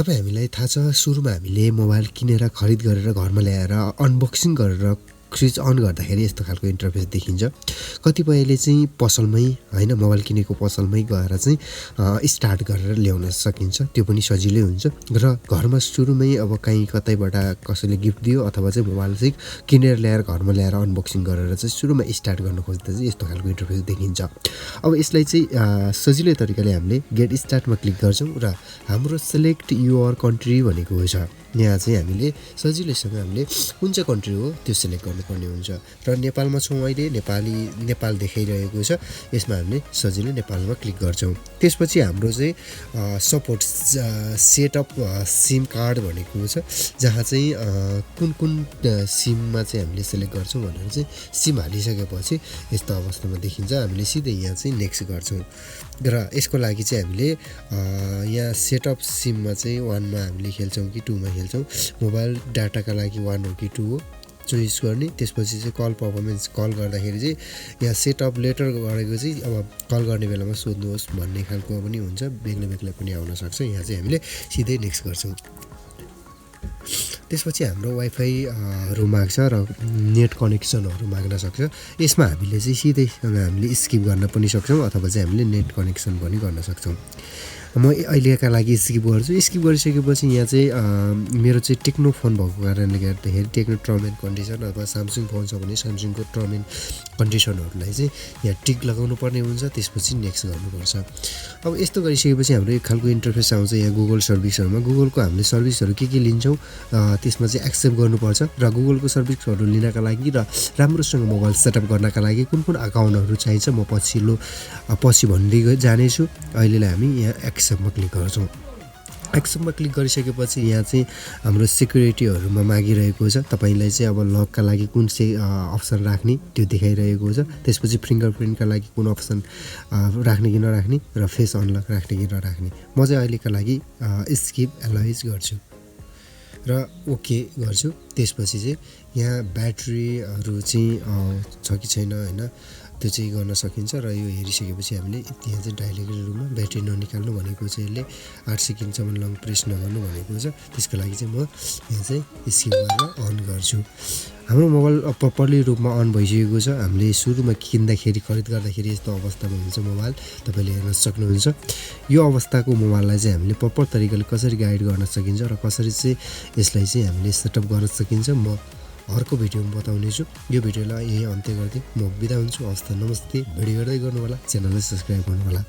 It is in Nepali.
तपाईँ हामीलाई थाहा छ सुरुमा हामीले मोबाइल किनेर खरिद गरेर घरमा ल्याएर अनबक्सिङ गरेर स्विच अन गर्दाखेरि यस्तो खालको इन्टरफेस देखिन्छ। कतिपयले चाहिँ पसलमै हैन मोबाइल किनेको पसलमै गएर चाहिँ स्टार्ट गरेर ल्याउन सकिन्छ, त्यो पनि सजिलै हुन्छ। र घरमा सुरुमै अब कहीँ कतैबाट कसैले गिफ्ट दियो अथवा चाहिँ मोबाइल चाहिँ किनेर ल्याएर घरमा ल्याएर अनबक्सिङ गरेर चाहिँ सुरुमा स्टार्ट गर्न खोज्दा चाहिँ यस्तो खालको इन्टरफेस देखिन्छ। अब यसलाई चाहिँ सजिलै तरिकाले हामीले गेट स्टार्टमा क्लिक गर्छौँ र हाम्रो सेलेक्ट युआर कन्ट्री भनेको छ। यहाँ चाहिँ हामीले सजिलैसँग हामीले कुन चाहिँ कन्ट्री हो त्यो सेलेक्ट गर्नुपर्ने हुन्छ। र नेपालमा छौँ अहिले, नेपाल देखाइरहेको छ। यसमा हामीले सजिलै नेपालमा क्लिक गर्छौँ। त्यसपछि हाम्रो चाहिँ सपोर्ट सेटअप सिम कार्ड भनेको छ, जहाँ चाहिँ कुन सिममा चाहिँ हामीले सेलेक्ट गर्छौँ भनेर चाहिँ सिम हालिसकेपछि यस्तो अवस्थामा देखिन्छ। हामीले सिधै यहाँ चाहिँ नेक्स्ट गर्छौँ र यसको लागि चाहिँ हामीले यहाँ सेटअप सिममा चाहिँ 1मा हामीले खेल्छौँ कि 2मा खेल्छौँ। मोबाइल डाटाका लागि 1 हो कि 2 हो चोइस गर्ने। त्यसपछि चाहिँ कल पर्फर्मेन्स कल गर्दाखेरि चाहिँ यहाँ सेटअप लेटर गरेको चाहिँ अब कल गर्ने बेलामा सोध्नुहोस् भन्ने खालको पनि हुन्छ, बेग्लै पनि आउन सक्छ। यहाँ चाहिँ हामीले सिधै नेक्स्ट गर्छौँ। त्यसपछि हाम्रो वाइफाईहरू माग्छ र नेट कनेक्सनहरू माग्न सक्छ। यसमा हामीले चाहिँ सिधैसँग हामीले स्किप गर्न पनि सक्छौँ अथवा चाहिँ हामीले नेट कनेक्सन पनि गर्न सक्छौँ। म अहिलेका लागि स्किप गर्छु। स्किप गरिसकेपछि यहाँ चाहिँ मेरो चाहिँ टेक्नो फोन भएको कारणले गर्दाखेरि टेक्नो टर्म एन्ड कन्डिसन अथवा स्यामसङ फोन छ भने स्यामसङको टर्म एन्ड कन्डिसनहरूलाई चाहिँ यहाँ टिक लगाउनु पर्ने हुन्छ। त्यसपछि नेक्स्ट गर्नुपर्छ। अब यस्तो गरिसकेपछि हाम्रो एक खालको इन्टरफेस आउँछ। यहाँ गुगल सर्भिसहरूमा गुगलको हामीले सर्भिसहरू के लिन्छौँ त्यसमा चाहिँ एक्सेप्ट गर्नुपर्छ। र गुगलको सर्भिसहरू लिनका लागि र राम्रोसँग मोबाइल सेटअप गर्नका लागि कुन अकाउन्टहरू चाहिन्छ म पछि भन्दै जानेछु। अहिलेलाई हामी यहाँ एक्सेप्टमा क्लिक गर्छौँ। एक्सेप्टमा क्लिक गरिसकेपछि यहाँ चाहिँ हाम्रो सिक्युरिटीहरूमा मागिरहेको छ। तपाईँलाई चाहिँ अब लकका लागि कुन चाहिँ अप्सन राख्ने त्यो देखाइरहेको छ। त्यसपछि फिङ्गरप्रिन्टका लागि कुन अप्सन राख्ने कि नराख्ने र फेस अनलक राख्ने कि नराख्ने। म चाहिँ अहिलेका लागि स्किप एलाइज गर्छु र ओके गर्छु। त्यसपछि चाहिँ यहाँ ब्याट्रीहरू चाहिँ छ कि छैन हैन त्यो चाहिँ गर्न सकिन्छ। र यो हेरिसकेपछि हामीले यहाँ चाहिँ डाइलेक्ट रुममा ब्याट्री ननिकाल्नु भनेको चाहिँ यसले 8 सेकेन्डसम्म लङ प्रेस नगर्नु भनेको छ। त्यसको लागि चाहिँ म यहाँ चाहिँ स्किप गरेर अन गर्छु। हाम्रो मोबाइल प्रपरली रूपमा अन भइसकेको छ। हामीले सुरुमा किन्दाखेरि खरिद गर्दाखेरि यस्तो अवस्थामा हुन्छ मोबाइल, तपाईँले हेर्न सक्नुहुन्छ। यो अवस्थाको मोबाइललाई चाहिँ हामीले प्रपर तरिकाले कसरी गाइड गर्न सकिन्छ र कसरी चाहिँ यसलाई चाहिँ हामीले सेटअप गर्न सकिन्छ म अर्को भिडियोमा बताउनेछु। यो भिडियोलाई यही अन्त्य गर्दै म बिदा हुन्छु। हवस् त, नमस्ते। भिडियो हेर्दै गर्नु होला, च्यानललाई सब्स्क्राइब गर्नु होला।